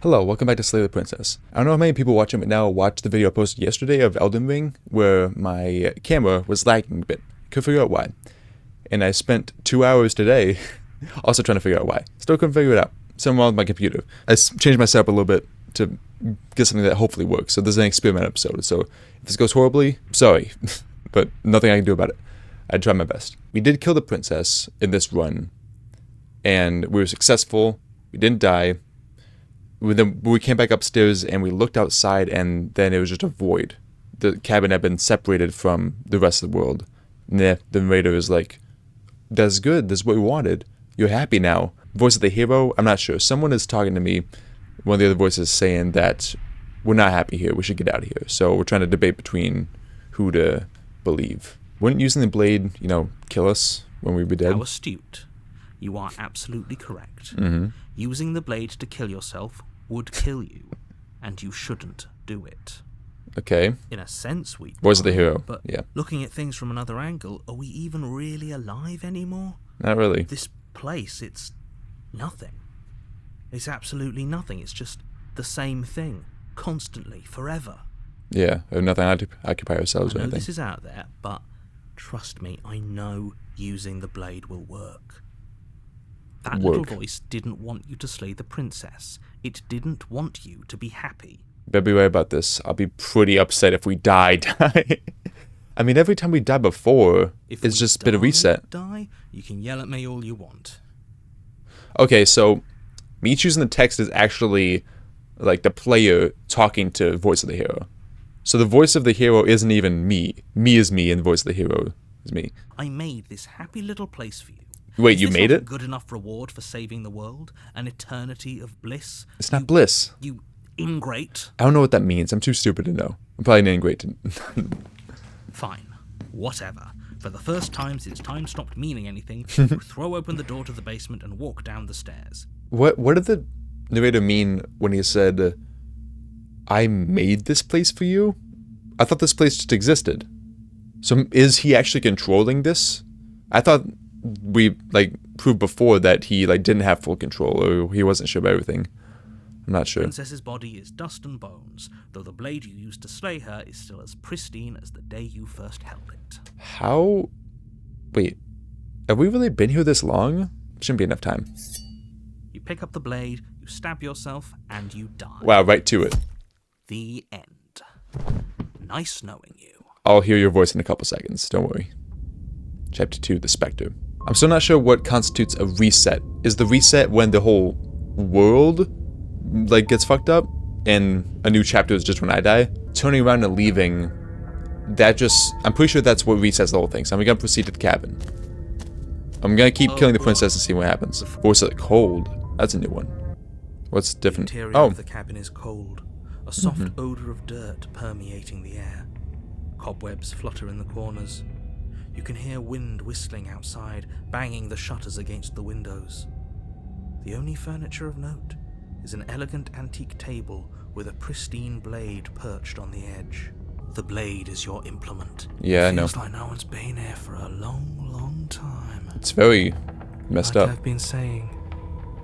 Hello, welcome back to Slay the Princess. I don't know how many people watching it now watched the video I posted yesterday of Elden Ring, where my camera was lagging a bit. Couldn't figure out why. And I spent 2 hours today also trying to figure out why. Still couldn't figure it out. Something wrong with my computer. I changed my setup a little bit to get something that hopefully works. So this is an experiment episode. So if this goes horribly, sorry. But nothing I can do about it. I tried my best. We did kill the princess in this run. And we were successful. We didn't die. We came back upstairs and we looked outside, and then it was just a void. The cabin had been separated from the rest of the world. And the narrator is like, that's good, that's what we wanted. You're happy now. Voice of the hero, I'm not sure. Someone is talking to me, one of the other voices saying that we're not happy here, we should get out of here. So we're trying to debate between who to believe. Wouldn't using the blade, kill us when we were dead? How astute. You are absolutely correct. Mm-hmm. Using the blade to kill yourself would kill you, and you shouldn't do it. Okay. In a sense, we Voice of the hero, but yeah. looking at things from another angle, are we even really alive anymore? Not really. This place, it's nothing. It's absolutely nothing. It's just the same thing, constantly, forever. Yeah, we have nothing to occupy ourselves I or know anything. this is out there, but trust me, I know using the blade will work. That little voice didn't want you to slay the princess. It didn't want you to be happy. Better be right about this. I'll be pretty upset if we die. I mean, every time we die before, it's just been a reset. You can yell at me all you want. Okay, so me choosing the text is actually like the player talking to voice of the hero. So the voice of the hero isn't even me. Me is me, and the voice of the hero is me. I made this happy little place for you. Wait, you made it? Is this not a good enough reward for saving the world? An eternity of bliss? It's not bliss. You ingrate. I don't know what that means. I'm too stupid to know. I'm probably an ingrate. Fine. Whatever. For the first time since time stopped meaning anything, you throw open the door to the basement and walk down the stairs. What did the narrator mean when he said, I made this place for you? I thought this place just existed. So is he actually controlling this? I thought we proved before that he didn't have full control, or he wasn't sure about everything. I'm not sure. The princess's body is dust and bones, though the blade you used to slay her is still as pristine as the day you first held it. How? Wait, have we really been here this long? Shouldn't be enough time. You pick up the blade, you stab yourself, and you die. Wow, right to it. The end. Nice knowing you. I'll hear your voice in a couple seconds, don't worry. Chapter 2, The Spectre. I'm still not sure what constitutes a reset. Is the reset when the whole world gets fucked up and a new chapter is just when I die? Turning around and leaving, I'm pretty sure that's what resets the whole thing. So I'm gonna proceed to the cabin. I'm gonna keep killing the princess and see what happens. Voice of the cold. That's a new one. What's different? The interior of the cabin is cold. A soft odor of dirt permeating the air. Cobwebs flutter in the corners. You can hear wind whistling outside, banging the shutters against the windows. The only furniture of note is an elegant antique table with a pristine blade perched on the edge. The blade is your implement. Yeah, I know. Feels like no one's been here for a long, long time. It's very messed up. I've been saying,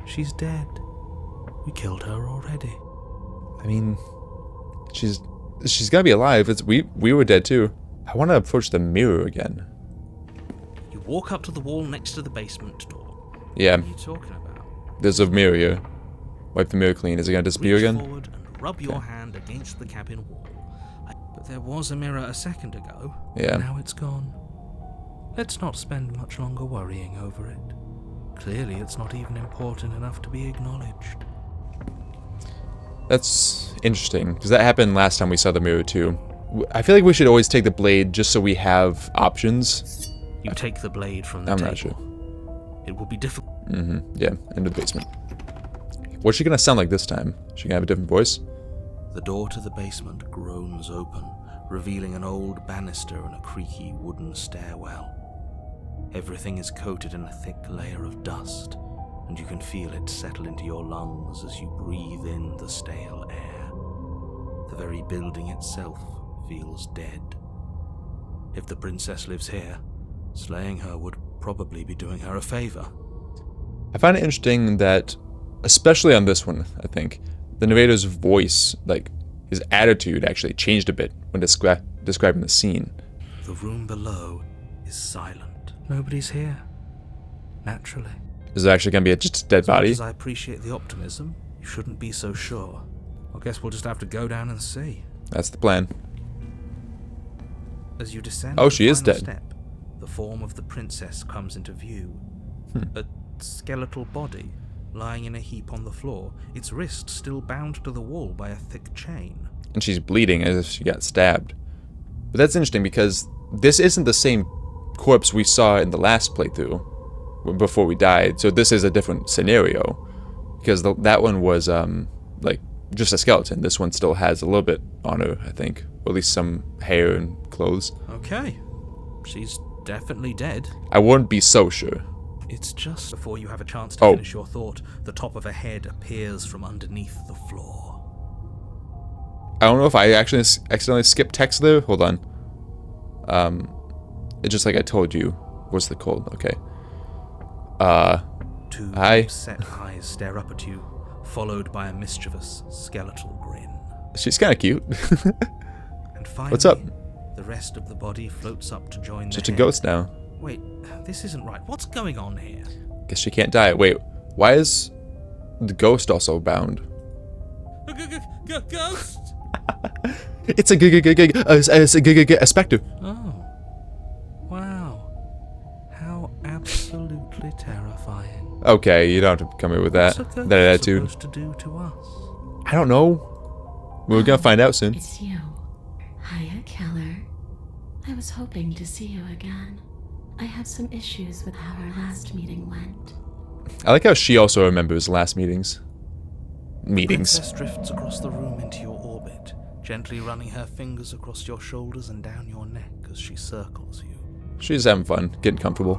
she's dead. We killed her already. I mean, she's gotta be alive. We were dead too. I want to approach the mirror again. You walk up to the wall next to the basement door. Yeah. What are you talking about? There's a mirror here. Wipe the mirror clean. Is it gonna disappear Reach again? forward and rub your hand against the cabin wall. But there was a mirror a second ago. Yeah. Now it's gone. Let's not spend much longer worrying over it. Clearly it's not even important enough to be acknowledged. That's interesting, because that happened last time we saw the mirror too. I feel like we should always take the blade just so we have options. You take the blade from the I'm table. not sure. It will be difficult. Yeah, into the basement. What's she gonna sound like this time? She gonna have a different voice? The door to the basement groans open, revealing an old banister and a creaky wooden stairwell. Everything is coated in a thick layer of dust, and you can feel it settle into your lungs as you breathe in the stale air. The very building itself feels dead. If the princess lives here, slaying her would probably be doing her a favor. I find it interesting that, especially on this one, I think, The narrator's voice, like his attitude, actually changed a bit when describing the scene. The room below is silent. Nobody's here. Naturally. Is there actually going to be just a dead body? As much as I appreciate the optimism, you shouldn't be so sure. I guess we'll just have to go down and see. That's the plan. As you descend Oh, the she is final dead. step, the form of the princess comes into view. A skeletal body lying in a heap on the floor, its wrist still bound to the wall by a thick chain. And she's bleeding as if she got stabbed. But that's interesting because this isn't the same corpse we saw in the last playthrough before we died. So this is a different scenario because that one was like just a skeleton. This one still has a little bit on her, I think, or at least some hair and clothes. Okay, she's definitely dead. I wouldn't be so sure. It's just before you have a chance to finish your thought, the top of a head appears from underneath the floor. I don't know if I actually accidentally skipped text there. Hold on. It's just like I told you. What's the code? Okay. Two Hi. upset eyes stare up at you, followed by a mischievous skeletal grin. She's kind of cute. And finally, What's up? the rest of the body floats up to join the Just a head. ghost now. Wait, this isn't right. What's going on here? Guess she can't die. Wait, why is the ghost also bound? Ghost? It's a specter. Oh. Wow. How absolutely terrifying. Okay, you don't have to come here with that What's a ghost attitude. supposed to do to us? I don't know. We're gonna find out soon. It's you. Hiya, Keller. I was hoping to see you again. I have some issues with how our last meeting went. I like how she also remembers last meetings. The Meetings. princess drifts across the room into your orbit, gently running her fingers across your shoulders and down your neck as she circles you. She's having fun, getting comfortable.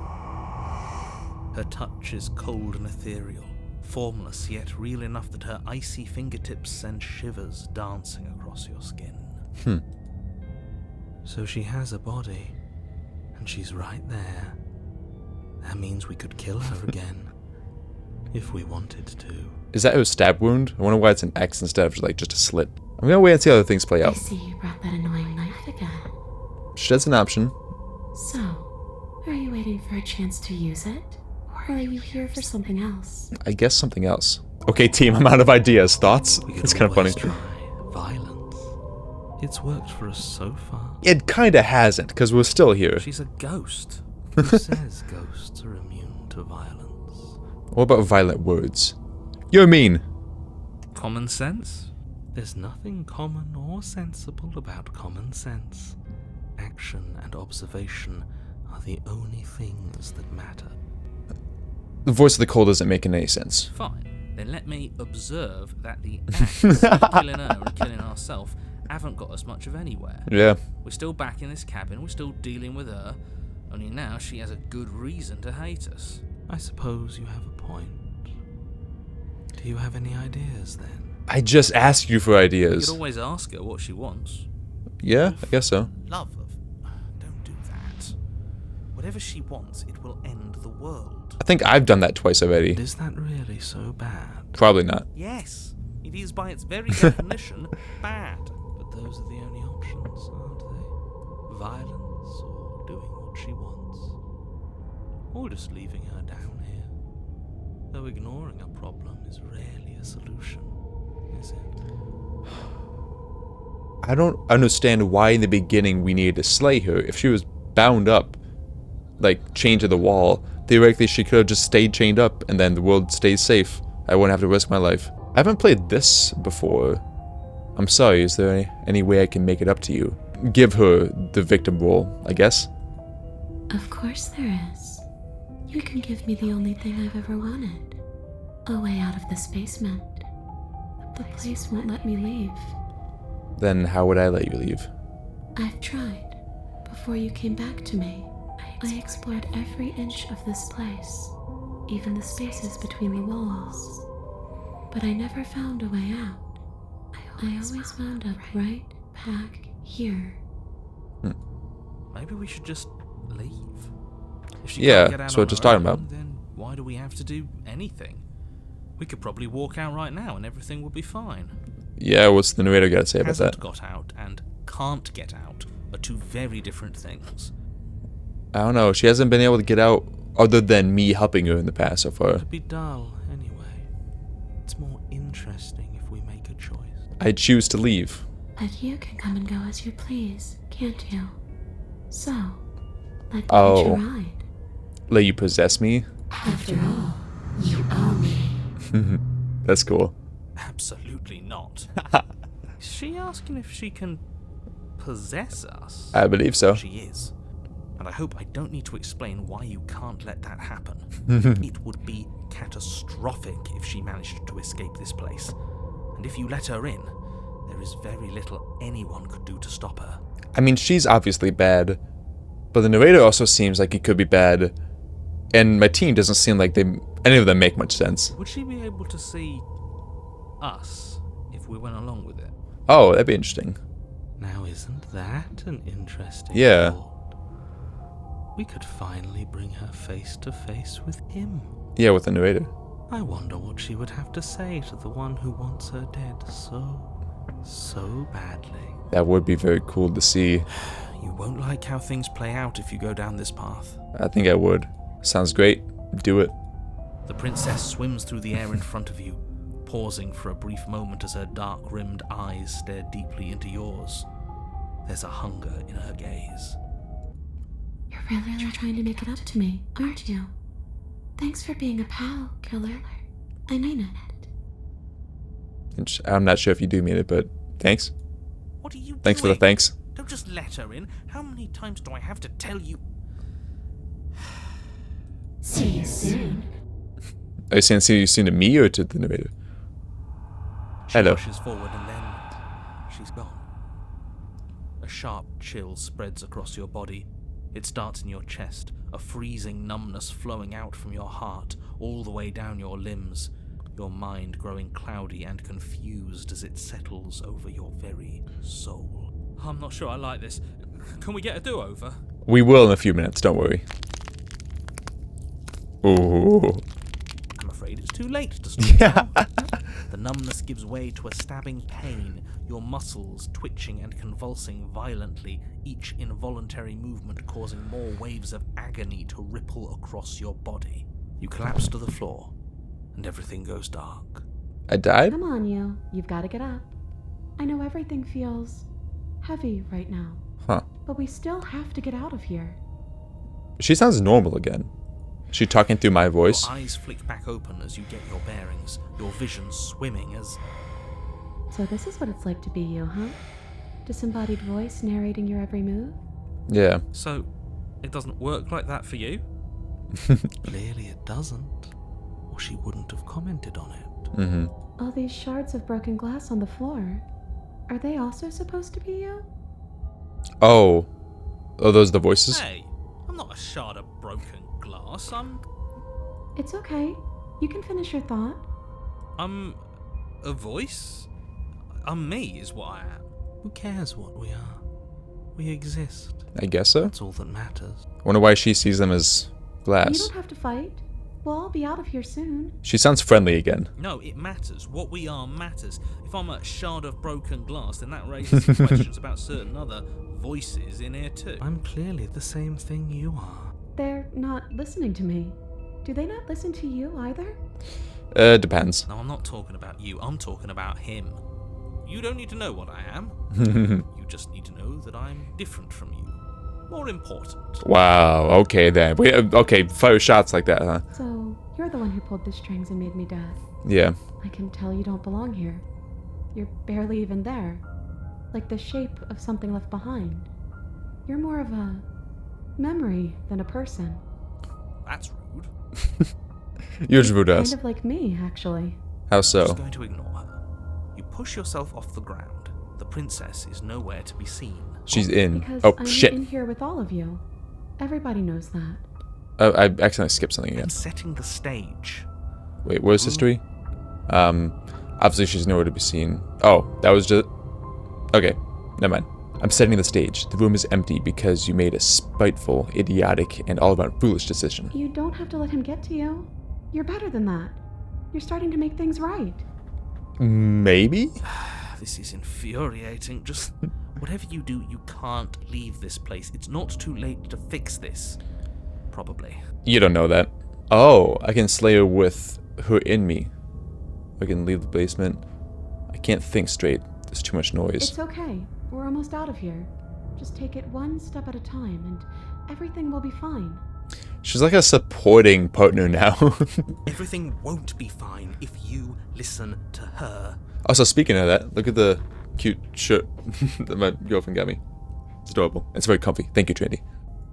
Her touch is cold and ethereal, formless yet real enough that her icy fingertips send shivers dancing across your skin. So she has a body, and she's right there. That means we could kill her again, if we wanted to. Is that her stab wound? I wonder why it's an X instead of like just a slit. I'm gonna wait and see how other things play I out. see you brought that annoying knife again. That's an option. So, are you waiting for a chance to use it? Or are you here for something else? I guess something else. Okay, team, I'm out of ideas. Thoughts? We could It's kind of funny. always try violence. It's worked for us so far. It kind of hasn't, because we're still here. She's a ghost. Who says ghosts are immune to violence? What about violent words? You're mean. Common sense? There's nothing common or sensible about common sense. Action and observation are the only things that matter. The voice of the cold isn't making any sense. Fine. Then let me observe that the acts of killing her and killing ourselves haven't got us much of anywhere. Yeah. We're still back in this cabin, we're still dealing with her, only now she has a good reason to hate us. I suppose you have a point. Do you have any ideas then? I just asked you for You ideas. could always ask her what she wants. Yeah, I guess so. Love of... Don't do that. Whatever she wants, it will end the world. I think I've done that twice already. Is that really so bad? Probably not. Yes, it is by its very definition bad. But those are the only options, aren't they? Violence or doing what she wants. Or just leaving her down here. Though ignoring a problem is rarely a solution, is it? I don't understand why in the beginning we needed to slay her. If she was bound up, like chained to the wall, theoretically she could have just stayed chained up and then the world stays safe. I wouldn't have to risk my life. I haven't played this before. I'm sorry, is there any way I can make it up to you? Give her the victim role, I guess? Of course there is. You can give me the only thing I've ever wanted. A way out of this basement. The place won't let me leave. Then how would I let you leave? I've tried. Before you came back to me, I explored every inch of this place, even the spaces between the walls. But I never found a way out. I always wound up right back here. Maybe we should just leave. If she Yeah, can't get out that's what on just her talking own, about. Then why do we have to do anything? We could probably walk out right now and everything would be fine. Yeah, what's the narrator got to say about Hasn't that? got out and can't get out are two very different things. I don't know. She hasn't been able to get out other than me helping her in the past so far. It'd be dull anyway. It's more interesting if we make a choice. I choose to leave. But you can come and go as you please, can't you? So, let me Oh. hitch a ride. Let you possess me? After all, you owe me. That's cool. Absolutely not. Is she asking if she can possess us? I believe so. She is. And I hope I don't need to explain why you can't let that happen. It would be catastrophic if she managed to escape this place. And if you let her in, there is very little anyone could do to stop her. I mean, she's obviously bad, but the narrator also seems like he could be bad, and my team doesn't seem like any of them make much sense. Would she be able to see us if we went along with it? Oh, that'd be interesting. Now, isn't that an interesting Yeah. thought? We could finally bring her face to face with him. Yeah, with the narrator. I wonder what she would have to say to the one who wants her dead so badly. That would be very cool to see. You won't like how things play out if you go down this path. I think I would. Sounds great. Do it. The princess swims through the air in front of you, pausing for a brief moment as her dark-rimmed eyes stare deeply into yours. There's a hunger in her gaze. You're really trying to make it up to me, aren't you? Thanks for being a pal, killer. I mean it. I'm not sure if you do mean it, but thanks. What are you Thanks for the doing? thanks. Don't just let her in. How many times do I have to tell you? See you soon. Are you saying see you soon to me or to the narrator? She Hello. rushes forward and then she's gone. A sharp chill spreads across your body. It starts in your chest, a freezing numbness flowing out from your heart all the way down your limbs, your mind growing cloudy and confused as it settles over your very soul. I'm not sure I like this. Can we get a do-over? We will in a few minutes, don't worry. Ooh. I'm afraid it's too late to stop. Yeah. The numbness gives way to a stabbing pain, your muscles twitching and convulsing violently, each involuntary movement causing more waves of agony to ripple across your body. You collapse to the floor, and everything goes dark. I died? Come on, you. You've got to get up. I know everything feels heavy right now, Huh. but we still have to get out of here. She sounds normal again. Is she talking through my voice? Your eyes flick back open as you get your bearings, your vision swimming as... So this is what it's like to be you, huh? Disembodied voice narrating your every move? Yeah. So, it doesn't work like that for you? Clearly it doesn't, or she wouldn't have commented on it. Mm-hmm. All these shards of broken glass on the floor, are they also supposed to be you? Oh. Oh, those are the voices? Hey, I'm not a shard of broken glass. It's okay. You can finish your thought. I'm a voice? I'm me is what I am. Who cares what we are? We exist. I guess so. That's all that matters. Wonder why she sees them as You glass. don't have to fight. We'll all be out of here soon. She sounds friendly again. No, it matters. What we are matters. If I'm a shard of broken glass, then that raises some questions about certain other voices in here too. I'm clearly the same thing you are. They're not listening to me. Do they not listen to you either? Depends. No, I'm not talking about you. I'm talking about him. You don't need to know what I am. You just need to know that I'm different from you. More important. Wow, okay then. Wait, okay, fire shots like that, huh? So, you're the one who pulled the strings and made me dead. Yeah. I can tell you don't belong here. You're barely even there. Like the shape of something left behind. You're more of a memory than a person. That's rude. You're just rude to us. Kind of like me, actually. How I'm so? just going to ignore her. You push yourself off the ground. The princess is nowhere to be seen. She's in. Because Oh, I'm shit. in here with all of you. Everybody knows that. I accidentally skipped something again. And setting the stage. Wait, what is history? Obviously she's nowhere to be seen. Oh, that was just... Okay, never mind. I'm setting the stage. The room is empty because you made a spiteful, idiotic, and all-around foolish decision. You don't have to let him get to you. You're better than that. You're starting to make things right. Maybe? This is infuriating. Just whatever you do, you can't leave this place. It's not too late to fix this. Probably. You don't know that. Oh, I can slay her with her in me. I can leave the basement. I can't think straight. There's too much noise. It's okay. We're almost out of here. Just take it one step at a time and everything will be fine. She's like a supporting partner now. Everything won't be fine if you listen to her. Also, speaking of that, look at the cute shirt that my girlfriend got me. It's adorable. It's very comfy. Thank you, Trinity.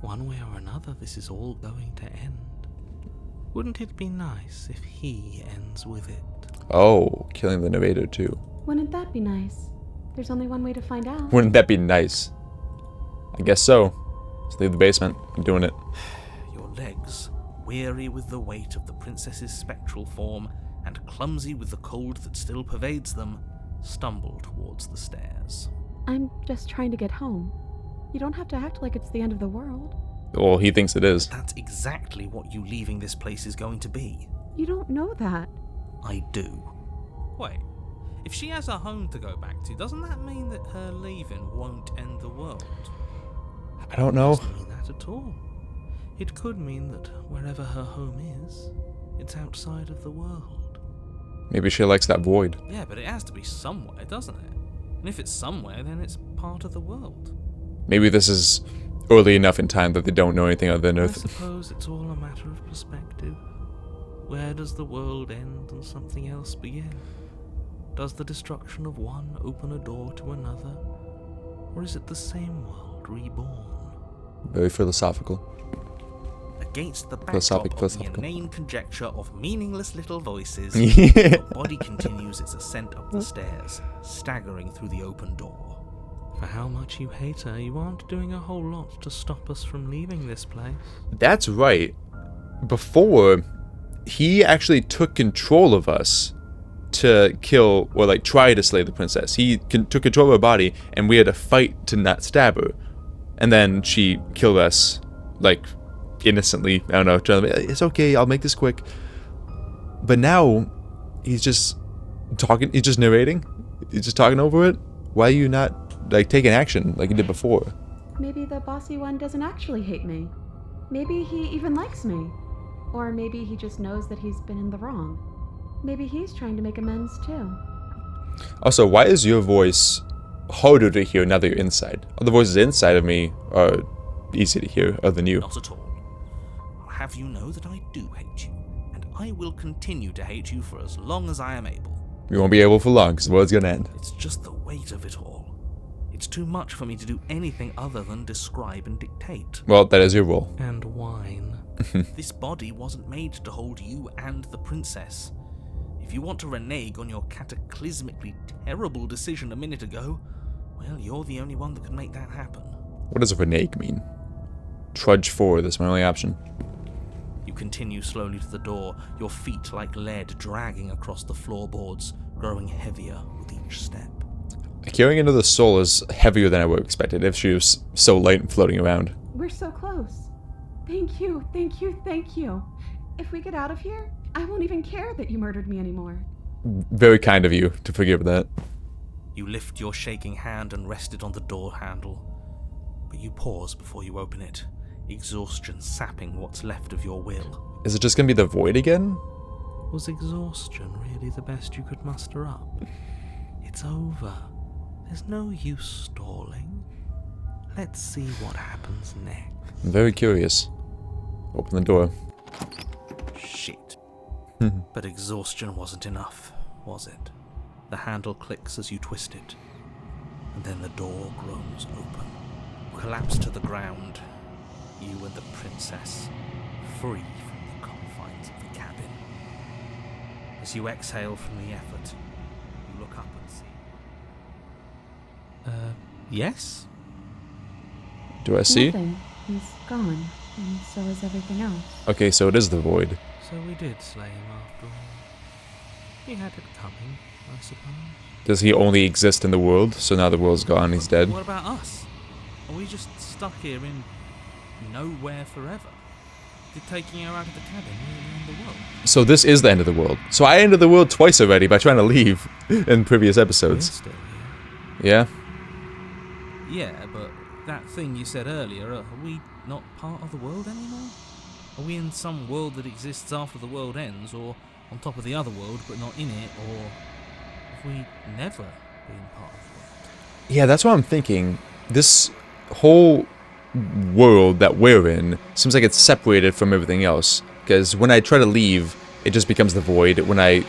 One way or another, this is all going to end. Wouldn't it be nice if he ends with it? Oh, killing the narrator too. Wouldn't that be nice? There's only one way to find out. Wouldn't that be nice? I guess so. Let's leave the basement. I'm doing it. Your legs, weary with the weight of the princess's spectral form and clumsy with the cold that still pervades them, stumble towards the stairs. I'm just trying to get home. You don't have to act like it's the end of the world. Well, he thinks it is. That's exactly what you leaving this place is going to be. You don't know that. I do. Wait, if she has a home to go back to, doesn't that mean that her leaving won't end the world? I don't know. It doesn't mean that at all. It could mean that wherever her home is, it's outside of the world. Maybe she likes that void. Yeah, but it has to be somewhere, doesn't it? And if it's somewhere, then it's part of the world. Maybe this is early enough in time that they don't know anything other than I Earth. suppose it's all a matter of perspective. Where does the world end and something else begin? Does the destruction of one open a door to another? Or is it the same world reborn? Very philosophical. Against the Philosophical. backdrop of the inane conjecture of meaningless little voices, your body continues its ascent up the stairs, staggering through the open door. For how much you hate her, you aren't doing a whole lot to stop us from leaving this place. That's right. Before, he actually took control of us to kill, or like try to slay the princess. He took control of her body, and we had to fight to not stab her. And then she killed us, like, innocently. I don't know, trying to be, it's okay, I'll make this quick. But now, he's just talking, he's just narrating. He's just talking over it. Why are you not, like, taking action like you did before? Maybe the bossy one doesn't actually hate me. Maybe he even likes me. Or maybe he just knows that he's been in the wrong. Maybe he's trying to make amends too. Also, why is your voice harder to hear now that you're inside? Other voices inside of me are easy to hear, other than you. Not at all. I'll have you know that I do hate you, and I will continue to hate you for as long as I am able. You won't be able for long, because the world's gonna end. It's just the weight of it all. It's too much for me to do anything other than describe and dictate. Well, that is your role. And whine. This body wasn't made to hold you and the princess. If you want to renege on your cataclysmically terrible decision a minute ago, well, you're the only one that can make that happen. What does renege mean? Trudge forward, that's my only option. You continue slowly to the door, your feet like lead dragging across the floorboards, growing heavier with each step. Carrying another soul is heavier than I would have expected if she was so light and floating around. We're so close. Thank you, thank you, thank you. If we get out of here, I won't even care that you murdered me anymore. Very kind of you to forgive that. You lift your shaking hand and rest it on the door handle, but you pause before you open it, exhaustion sapping what's left of your will. Is it just gonna be the void again? Was exhaustion really the best you could muster up? It's over. There's no use stalling. Let's see what happens next. I'm very curious. Open the door. Shit. But exhaustion wasn't enough, was it? The handle clicks as you twist it, and then the door groans open. You collapse to the ground, you and the princess, free from the confines of the cabin. As you exhale from the effort, you look up and see... yes? Do I see? Nothing. He's gone, and so is everything else. Okay, so it is the void. So we did slay him after all. He had it coming, I suppose. Does he only exist in the world? So now the world's gone, he's dead. What about us? Are we just stuck here in nowhere forever? Did taking her out of the cabin really end the world? So this is the end of the world. So I ended the world twice already by trying to leave in previous We're episodes. still here. Yeah? Yeah, but that thing you said earlier, are we not part of the world anymore? Are we in some world that exists after the world ends, or on top of the other world but not in it, or have we never been part of the world? Yeah, that's what I'm thinking. This whole world that we're in seems like it's separated from everything else. Because when I try to leave, it just becomes the void. When I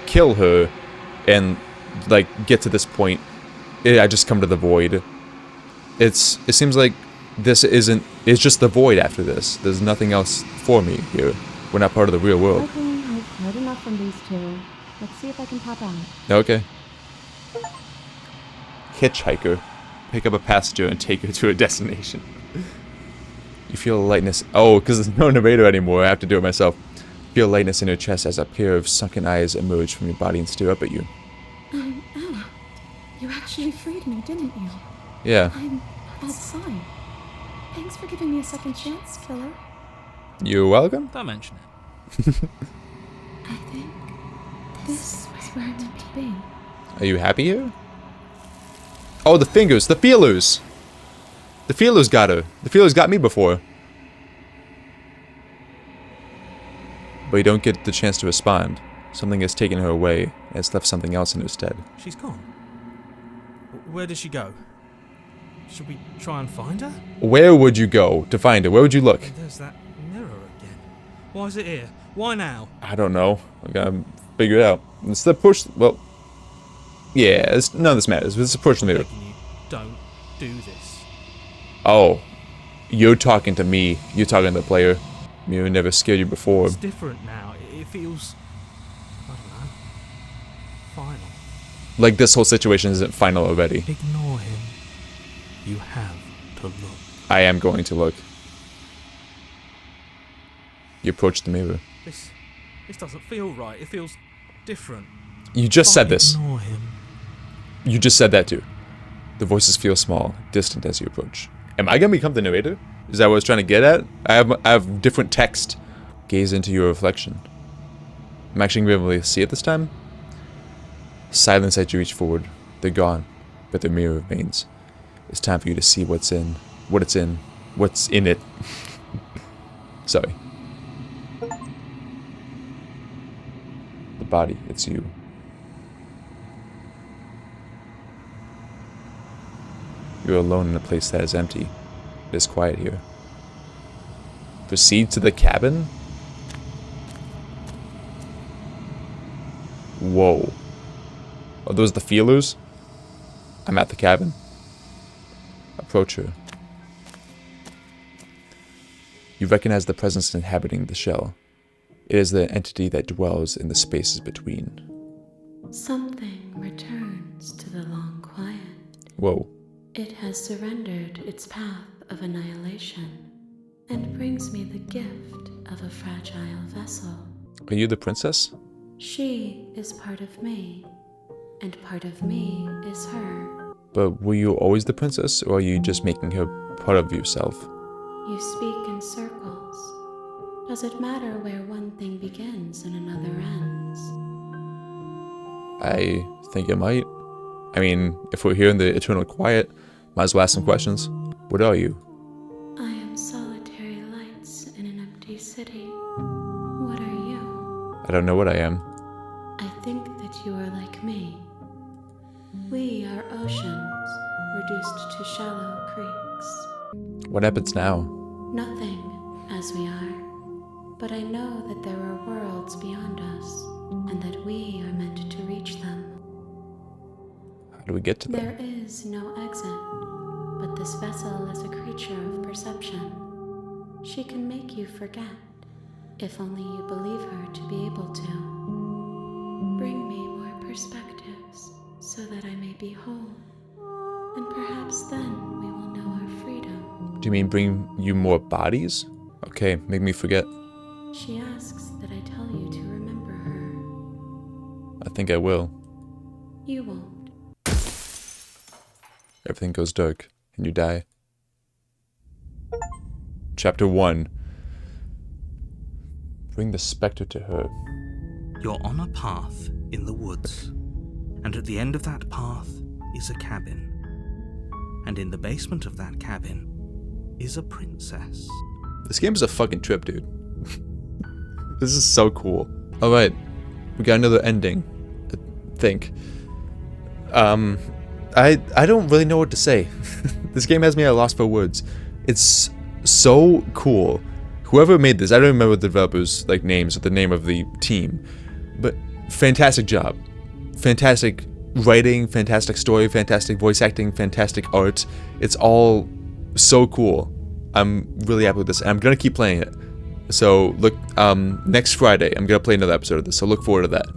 kill her and like get to this point, I just come to the void. It seems like this isn't. It's just the void after this. There's nothing else for me here. We're not part of the real world. Okay, I've heard enough from these two. Let's see if I can pop out. Okay. Hitchhiker. Pick up a passenger and take her to a destination. You feel a lightness. Oh, because there's no narrator anymore. I have to do it myself. Feel lightness in your chest as a pair of sunken eyes emerge from your body and stare up at you. Ella, you actually freed me, didn't you? Yeah. I'm outside. Thanks for giving me a second chance, killer. You're welcome. Don't mention it. I think this was where I'm meant to be. Are you happy here? Oh, the fingers. The feelers. The feelers got her. The feelers got me before. But you don't get the chance to respond. Something has taken her away and it's left something else in her stead. She's gone. Where did she go? Should we try and find her? Where would you go to find her? Where would you look? There's that mirror again. Why is it here? Why now? I don't know. I gotta figure it out. It's the push. Well, yeah. None of this matters. It's the push the mirror. Begging you, don't do this. Oh, you're talking to me. You're talking to the player. Mirror never scared you before. It's different now. It feels, I don't know, final. Like this whole situation isn't final already. Ignore him. You have to look. I am going to look. You approach the mirror. This doesn't feel right. It feels different. You just said this. Ignore him. You just said that too. The voices feel small, distant as you approach. Am I gonna become the narrator? Is that what I was trying to get at? I have different text. Gaze into your reflection. I'm actually gonna be able to see it this time. Silence as you reach forward. They're gone, but the mirror remains. It's time for you to see what's in it. Sorry. The body, it's you. You're alone in a place that is empty. It is quiet here. Proceed to the cabin? Whoa. Are those the feelers? I'm at the cabin. Approach her. You recognize the presence inhabiting the shell. It is the entity that dwells in the spaces between. Something returns to the long quiet. Whoa. It has surrendered its path of annihilation and brings me the gift of a fragile vessel. Are you the princess? She is part of me, and part of me is her. But were you always the princess, or are you just making her part of yourself? You speak in circles. Does it matter where one thing begins and another ends? I think it might. I mean, if we're here in the eternal quiet, might as well ask some questions. What are you? I am solitary lights in an empty city. What are you? I don't know what I am. I think that you are like me. We are oceans, reduced to shallow creeks. What happens now? Nothing, as we are. But I know that there are worlds beyond us, and that we are meant to reach them. How do we get to them? There is no exit, but this vessel is a creature of perception. She can make you forget, if only you believe her to be able to. Bring me more perspectives, so that I may be whole, and perhaps then we will know our freedom. Do you mean bring you more bodies? Okay, make me forget. She asks that I tell you to remember her. I think I will. You won't. Everything goes dark, and you die. Chapter 1. Bring the specter to her. You're on a path in the woods, and at the end of that path is a cabin. And in the basement of that cabin is a princess. This game is a fucking trip, dude. This is so cool. Alright, we got another ending, I think. I don't really know what to say. This game has me at a loss for words. It's so cool. Whoever made this, I don't remember the developers' like names or the name of the team, but fantastic job. Fantastic writing, fantastic story, fantastic voice acting, fantastic art. It's all so cool. I'm really happy with this. I'm gonna keep playing it. So look, next Friday I'm gonna play another episode of this. So look forward to that.